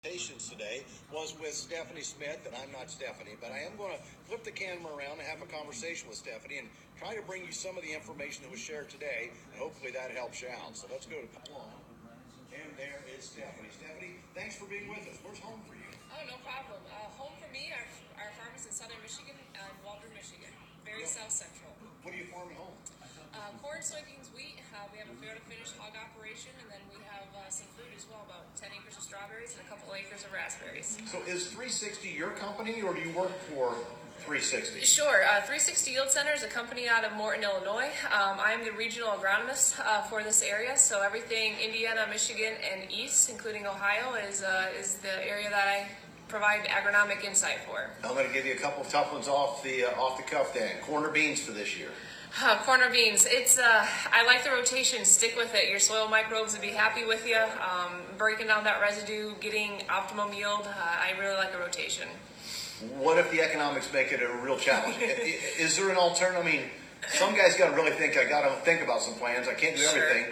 Today was with Stephanie Smith, and I'm not Stephanie, but I am going to flip the camera around and have a conversation with Stephanie and try to bring you some of the information that was shared today, and hopefully that helps you out. So let's go to one, and there is Stephanie. Stephanie, thanks for being with us. Where's home for you? Oh, no problem. Home for me, our farm is in southern Michigan, Waldron, Michigan, very south central. What are you farming home? Corn, soybeans, wheat. We have a fair to finish hog operation, and then we have some fruit as well, about 10 acres of strawberries and a couple acres of raspberries. So is 360 your company, or do you work for 360? Sure. 360 Yield Center is a company out of Morton, Illinois. I'm the regional agronomist for this area, so everything Indiana, Michigan, and east, including Ohio, is the area that I provide agronomic insight for. I'm going to give you a couple of tough ones off the cuff then. Corn or beans for this year? Corn or beans. I like the rotation. Stick with it. Your soil microbes would be happy with you. Breaking down that residue, getting optimum yield. I really like a rotation. What if the economics make it a real challenge? Is there an alternative? I mean, some guys got to really think. I got to think about some plans. I can't do everything,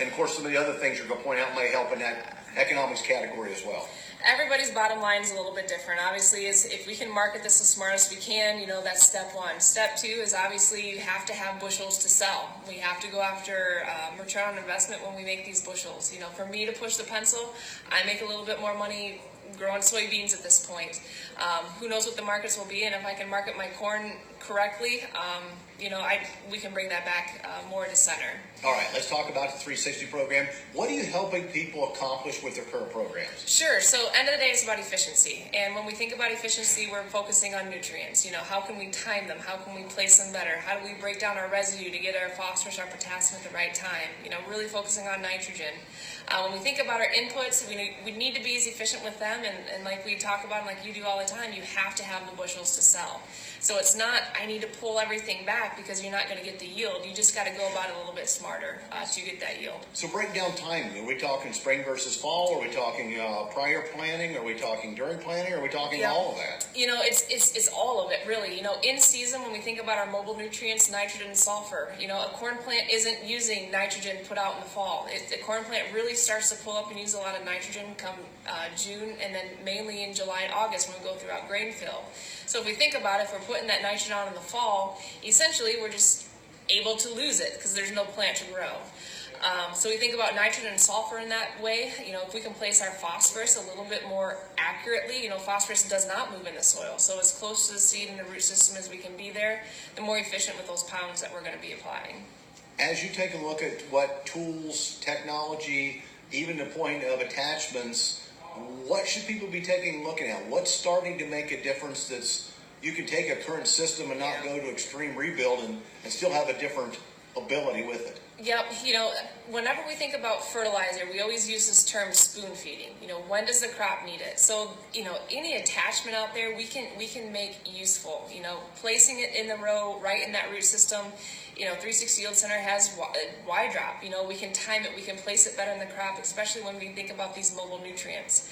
and of course, some of the other things you're going to point out may help in that economics category as well. Everybody's bottom line is a little bit different. Obviously, is if we can market this as smart as we can, that's step one. Step two is obviously you have to have bushels to sell. We have to go after return on investment when we make these bushels. For me to push the pencil, I make a little bit more money growing soybeans at this point. Who knows what the markets will be, and if I can market my corn correctly, we can bring that back more to center. All right, let's talk about the 360 program. What are you helping people accomplish with their current programs? Sure. So end of the day, it's about efficiency. And when we think about efficiency, we're focusing on nutrients. How can we time them? How can we place them better? How do we break down our residue to get our phosphorus, our potassium at the right time? Really focusing on nitrogen. When we think about our inputs, we need to be as efficient with them. And like we talk about, and like you do all the time, you have to have the bushels to sell. So it's not, I need to pull everything back because you're not going to get the yield. You just got to go about it a little bit smarter to get that yield. So break down timing. Are we talking spring versus fall? Are we talking prior planting? Are we talking during planting? Are we talking all of that? It's all of it, really. In season, when we think about our mobile nutrients, nitrogen and sulfur, a corn plant isn't using nitrogen put out in the fall. The corn plant really starts to pull up and use a lot of nitrogen come June, and then mainly in July and August when we go throughout grain fill. So if we think about it, if we're putting that nitrogen on in the fall, essentially we're just able to lose it because there's no plant to grow. So we think about nitrogen and sulfur in that way. If we can place our phosphorus a little bit more accurately, phosphorus does not move in the soil. So as close to the seed and the root system as we can be there, the more efficient with those pounds that we're going to be applying. As you take a look at what tools, technology, even the point of attachments, what should people be taking a look at? What's starting to make a difference that's you can take a current system and not go to extreme rebuild and still have a different ability with it? Yep. Whenever we think about fertilizer, we always use this term spoon feeding. When does the crop need it? So, any attachment out there we can make useful. Placing it in the row, right in that root system. 360 Yield Center has Y drop. We can time it. We can place it better in the crop, especially when we think about these mobile nutrients.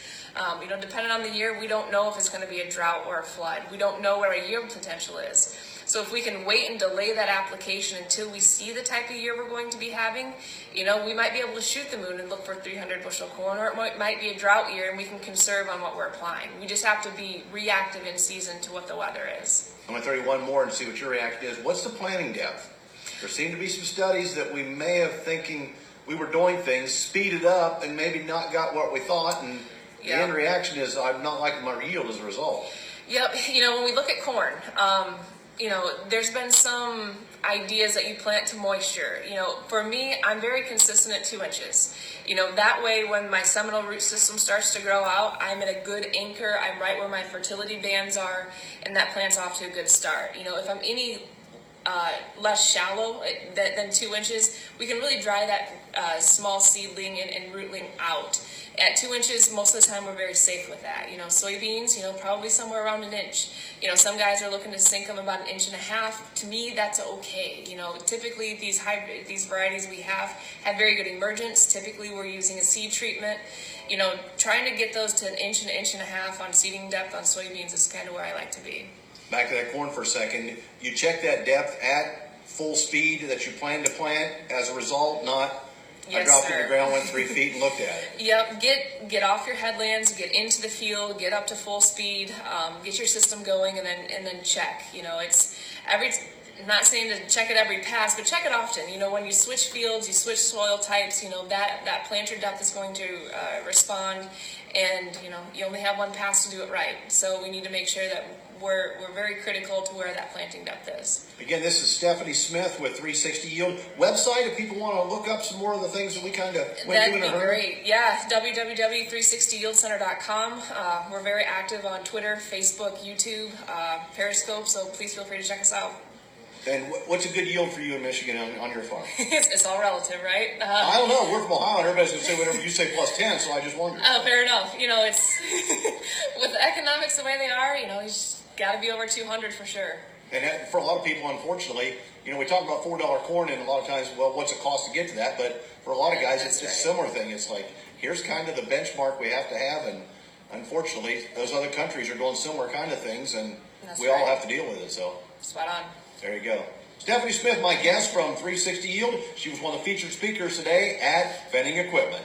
Depending on the year, we don't know if it's going to be a drought or a flood. We don't know where our yield potential is. So if we can wait and delay that application until we see the type of year we're going to be having, we might be able to shoot the moon and look for 300 bushel corn, or it might be a drought year and we can conserve on what we're applying. We just have to be reactive in season to what the weather is. I'm going to throw you one more and see what your reaction is. What's the planting depth? There seem to be some studies that we may have thinking we were doing things, speeded up, and maybe not got what we thought, and the end reaction is I'm not liking my yield as a result. Yep. When we look at corn, there's been some ideas that you plant to moisture. For me, I'm very consistent at 2 inches. That way when my seminal root system starts to grow out, I'm at a good anchor. I'm right where my fertility bands are, and that plant's off to a good start. If I'm any less shallow than 2 inches, we can really dry that small seedling and rootling out. At 2 inches, most of the time we're very safe with that. Soybeans, probably somewhere around an inch. Some guys are looking to sink them about 1.5 inches. To me, that's okay. Typically these varieties we have very good emergence. Typically we're using a seed treatment. Trying to get those to 1 inch and 1.5 inches on seeding depth on soybeans is kind of where I like to be. Back to that corn for a second. You check that depth at full speed that you plan to plant. As a result, not Yes, I dropped it sir. in the ground, went 3 feet, and looked at it. Yep, get off your headlands, get into the field, get up to full speed, get your system going, and then check. You know, it's every. I'm not saying to check it every pass, but check it often. You know, when you switch fields, you switch soil types. You know that planter depth is going to respond, and you know you only have one pass to do it right. So we need to make sure that we're very critical to where that planting depth is. Again, this is Stephanie Smith with 360 Yield. Website, if people want to look up some more of the things that we kind of went That'd through in a be hurry. great. Yeah, www.360yieldcenter.com. We're very active on Twitter, Facebook, YouTube, Periscope, so please feel free to check us out. And what's a good yield for you in Michigan on your farm? It's all relative, right? I don't know. We're from Ohio, and everybody's going to say whatever you say plus 10, so I just wondered. Oh, fair enough. You know, it's with the economics the way they are, you know, you just got to be over 200 for sure. And for a lot of people, unfortunately, you know, we talk about $4 corn, and a lot of times, well, what's it cost to get to that? But for a lot of guys, it's a similar thing. It's like, here's kind of the benchmark we have to have, and unfortunately, those other countries are doing similar kind of things, and we all have to deal with it. So spot on. There you go. Stephanie Smith, my guest from 360 Yield. She was one of the featured speakers today at Fennig Equipment.